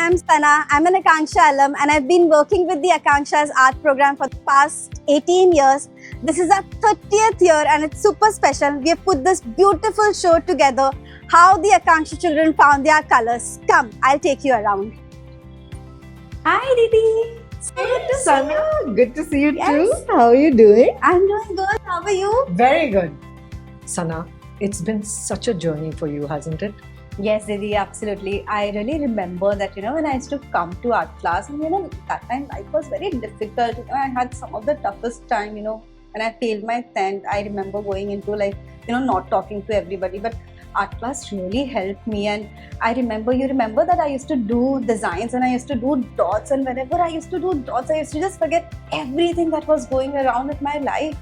I'm Sana. I'm an Akanksha alum and I've been working with the Akanksha's art program for the past 18 years. This is our 30th year and it's super special. We have put this beautiful show together, how the Akanksha children found their colors. Come, I'll take you around. Hi Didi. So good to see you. Good to see you Yes. too. How are you doing? I'm doing good. How are you? Very good. Sana, it's been such a journey for you, hasn't it? Yes, Didi, absolutely. I really remember that, when I used to come to art class and, that time life was very difficult. I had some of the toughest time, when I failed my 10th. I remember going into not talking to everybody, but art class really helped me. And you remember that I used to do designs and I used to do dots. And whenever I used to do dots, I used to just forget everything that was going around with my life.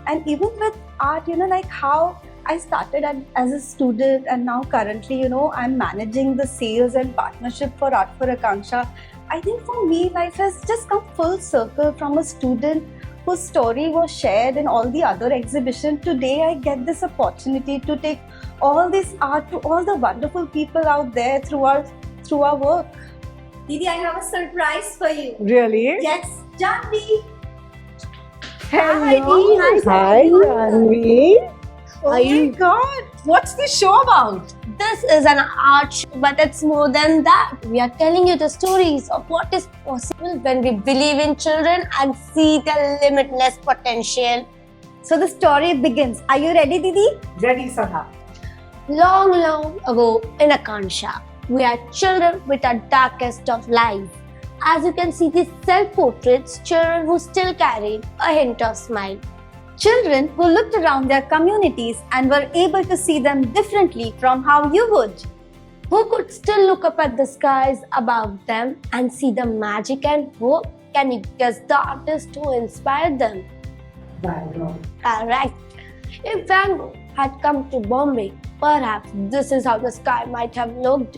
And even with art, how I started as a student and now currently, I'm managing the sales and partnership for Art for Akanksha. I think for me, life has just come full circle from a student whose story was shared in all the other exhibitions. Today, I get this opportunity to take all this art to all the wonderful people out there through our work. Didi, I have a surprise for you. Really? Yes, Janvi. Hello. Hi, Janvi. Oh my God. What's the show about? This is an art show, but it's more than that. We are telling you the stories of what is possible when we believe in children and see their limitless potential. So the story begins. Are you ready, Didi? Ready, Sana. Long, long ago in Akanksha, we had children with our darkest of lives. As you can see, these self-portraits, children who still carried a hint of smile. Children who looked around their communities and were able to see them differently from how you would. Who could still look up at the skies above them and see the magic and hope? Can you guess the artist who inspired them? Van Gogh. Correct. If Van Gogh had come to Bombay, perhaps this is how the sky might have looked.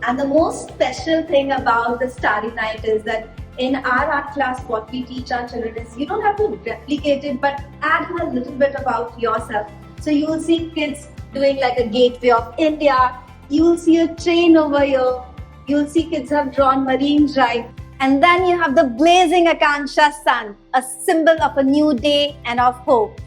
And the most special thing about the Starry Night is that in our art class, what we teach our children is you don't have to replicate it, but add a little bit about yourself. So you will see kids doing like a gateway of India. You will see a train over here. You will see kids have drawn marine drive. And then you have the blazing Akanksha sun, a symbol of a new day and of hope.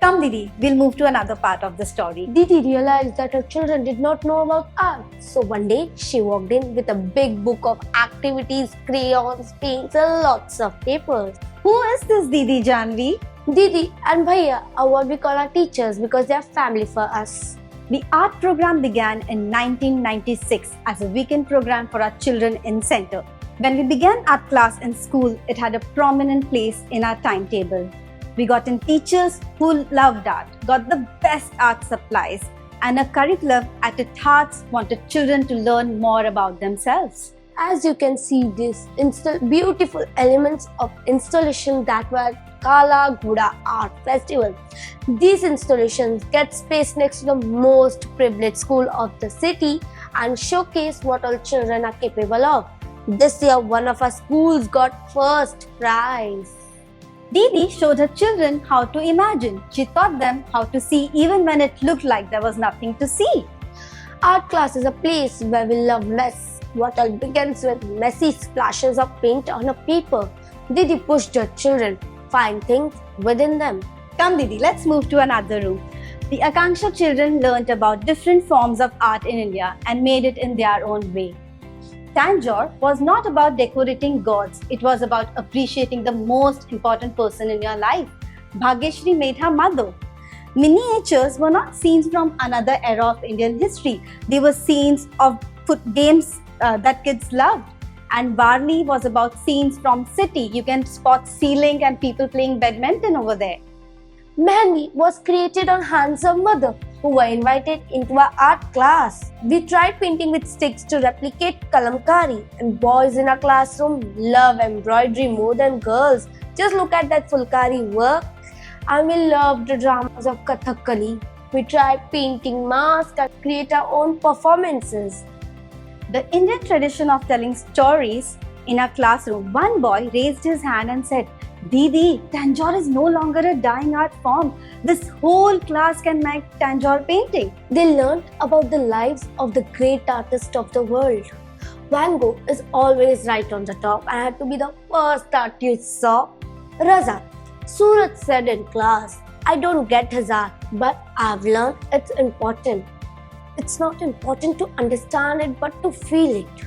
Come, Didi, we'll move to another part of the story. Didi realized that her children did not know about art. So one day, she walked in with a big book of activities, crayons, paints, and lots of papers. Who is this Didi Janvi? Didi and Bhaiya are what we call our teachers because they are family for us. The art program began in 1996 as a weekend program for our children in center. When we began art class in school, it had a prominent place in our timetable. We got in teachers who loved art, got the best art supplies, and a curriculum at its heart wanted children to learn more about themselves. As you can see, these beautiful elements of installation that were Kala Guda Art Festival. These installations get space next to the most privileged school of the city and showcase what all children are capable of. This year, one of our schools got first prize. Didi showed her children how to imagine. She taught them how to see even when it looked like there was nothing to see. Art class is a place where we love mess. What all begins with messy splashes of paint on a paper. Didi pushed her children find things within them. Come Didi, let's move to another room. The Akanksha children learnt about different forms of art in India and made it in their own way. Tanjore was not about decorating gods, it was about appreciating the most important person in your life. Bhagyashree made her mother. Miniatures were not scenes from another era of Indian history. They were scenes of games that kids loved. And Varli was about scenes from city. You can spot ceiling and people playing badminton over there. Mehndi was created on hands of mother who were invited into our art class. We tried painting with sticks to replicate kalamkari, and boys in our classroom love embroidery more than girls. Just look at that fulkari work. And we loved the dramas of Kathakali. We tried painting masks and create our own performances. The Indian tradition of telling stories in our classroom, one boy raised his hand and said, Didi, Tanjore is no longer a dying art form. This whole class can make Tanjore painting. They learned about the lives of the great artists of the world. Van Gogh is always right on the top. I had to be the first art you saw. Raza, Suraj said in class, I don't get his art, but I've learned it's important. It's not important to understand it, but to feel it.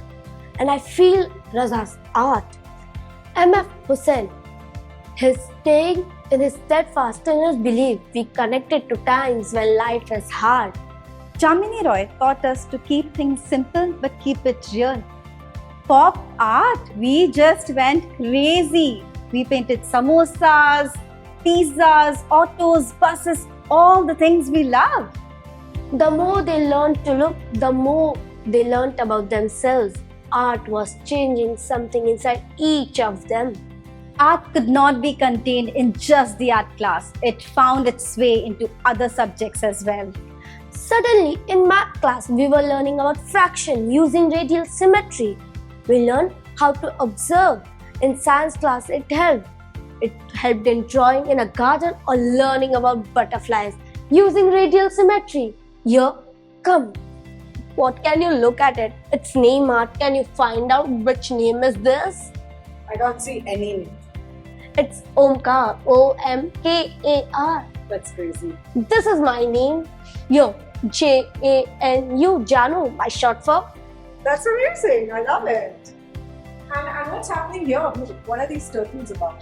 And I feel Raza's art. M.F. Hussain, his staying in his steadfast in his belief, we connected to times when life is hard. Chamini Roy taught us to keep things simple but keep it real. Pop art, we just went crazy. We painted samosas, pizzas, autos, buses, all the things we love. The more they learned to look, the more they learned about themselves. Art was changing something inside each of them. Art could not be contained in just the art class. It found its way into other subjects as well. Suddenly, in math class, we were learning about fraction using radial symmetry. We learned how to observe. In science class, it helped. It helped in drawing in a garden or learning about butterflies using radial symmetry. Here, come. What can you look at it? Its name art. Can you find out which name is this? I can't see any name. It's Omkar. O-M-K-A-R. That's crazy. This is my name. Yo, J-A-N-U, Janu, my short form. That's amazing. I love it. And what's happening here? What are these turtles about?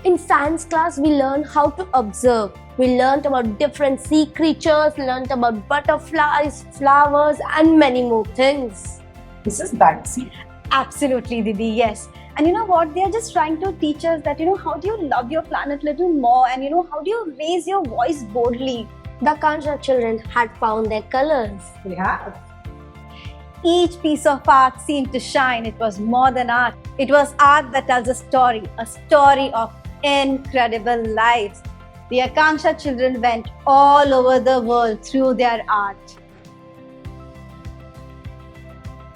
In science class, we learned how to observe. We learned about different sea creatures, learned about butterflies, flowers, and many more things. This is Banksy. Absolutely, Didi, yes. And you know what? They are just trying to teach us that, how do you love your planet a little more and, how do you raise your voice boldly? The Kansha children had found their colors. We have. Each piece of art seemed to shine. It was more than art. It was art that tells a story of incredible lives. The Akanksha children went all over the world through their art.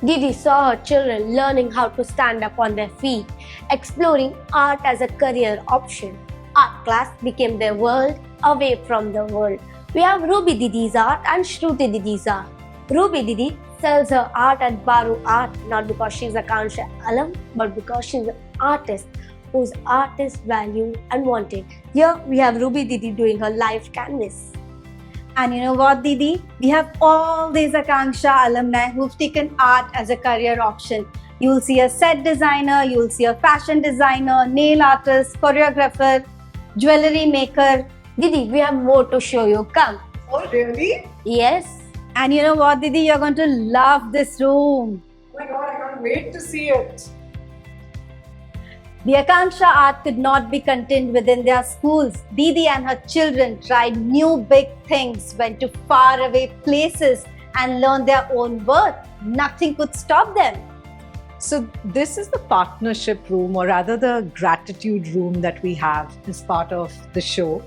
Didi saw her children learning how to stand up on their feet, exploring art as a career option. Art class became their world away from the world. We have Ruby Didi's art and Shruti Didi's art. Ruby Didi sells her art at Baru Art not because she's a Kansha alum, but because she's an artist whose art is valued and wanted. Here we have Ruby Didi doing her live canvas. And you know what, Didi? We have all these Akanksha alumni who've taken art as a career option. You'll see a set designer, you'll see a fashion designer, nail artist, choreographer, jewelry maker. Didi, we have more to show you. Come. Oh, really? Yes. And you know what, Didi? You're going to love this room. Oh my god, I can't wait to see it. The Akanksha art could not be contained within their schools. Didi and her children tried new big things, went to faraway places and learned their own worth. Nothing could stop them. So this is the partnership room, or rather the gratitude room that we have as part of the show.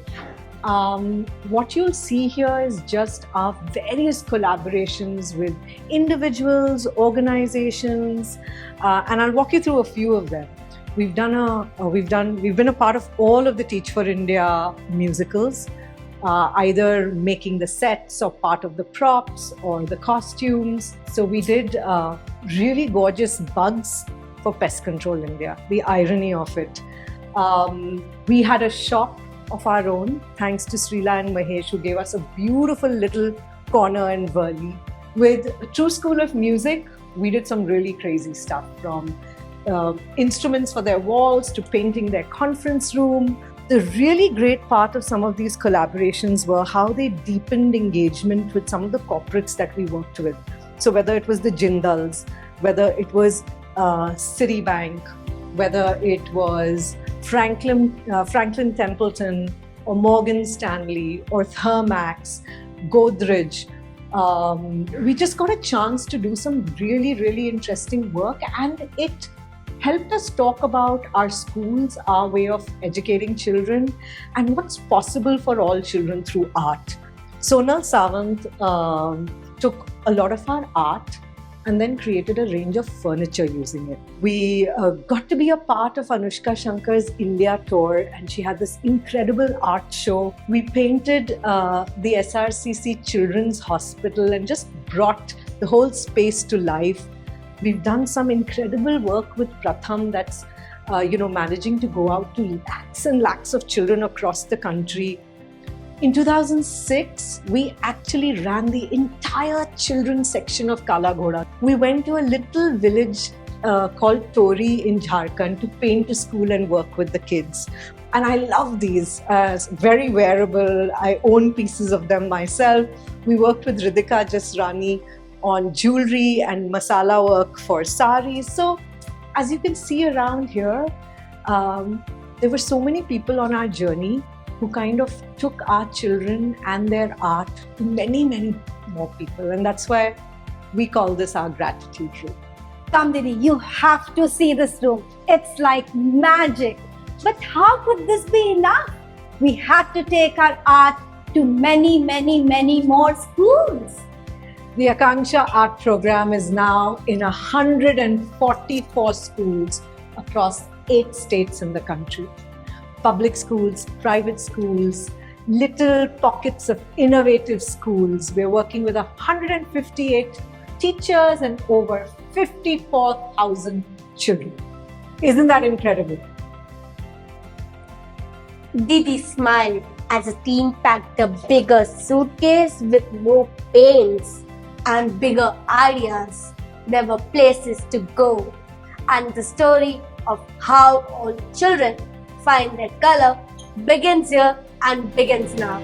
What you'll see here is just our various collaborations with individuals, organizations, and I'll walk you through a few of them. We've been a part of all of the Teach for India musicals, either making the sets or part of the props or the costumes. So we did really gorgeous bugs for Pest Control India, the irony of it. We had a shop of our own, thanks to Srila and Mahesh, who gave us a beautiful little corner in Worli. With True School of Music, we did some really crazy stuff, from instruments for their walls to painting their conference room. The really great part of some of these collaborations were how they deepened engagement with some of the corporates that we worked with. So whether it was the Jindals, whether it was Citibank, whether it was Franklin Templeton or Morgan Stanley or Thermax, Godrej, we just got a chance to do some really, really interesting work, and it helped us talk about our schools, our way of educating children, and what's possible for all children through art. Sonal Sawant took a lot of our art and then created a range of furniture using it. We got to be a part of Anushka Shankar's India tour, and she had this incredible art show. We painted the SRCC Children's Hospital and just brought the whole space to life. We've done some incredible work with Pratham that's managing to go out to lakhs and lakhs of children across the country. In 2006, we actually ran the entire children's section of Kala Ghoda. We went to a little village called Tori in Jharkhand to paint a school and work with the kids. And I love these, very wearable. I own pieces of them myself. We worked with Ridhika Jasrani on jewelry and masala work for saris. So as you can see around here, there were so many people on our journey who kind of took our children and their art to many, many more people. And that's why we call this our gratitude room. Come, Didi, you have to see this room. It's like magic. But how could this be enough? We have to take our art to many, many, many more schools. The Akanksha Art Program is now in 144 schools across 8 states in the country. Public schools, private schools, little pockets of innovative schools. We're working with 158 teachers and over 54,000 children. Isn't that incredible? Didi smiled as the team packed a bigger suitcase with more paints and bigger ideas. There were places to go, and the story of how all children find their color begins here and begins now.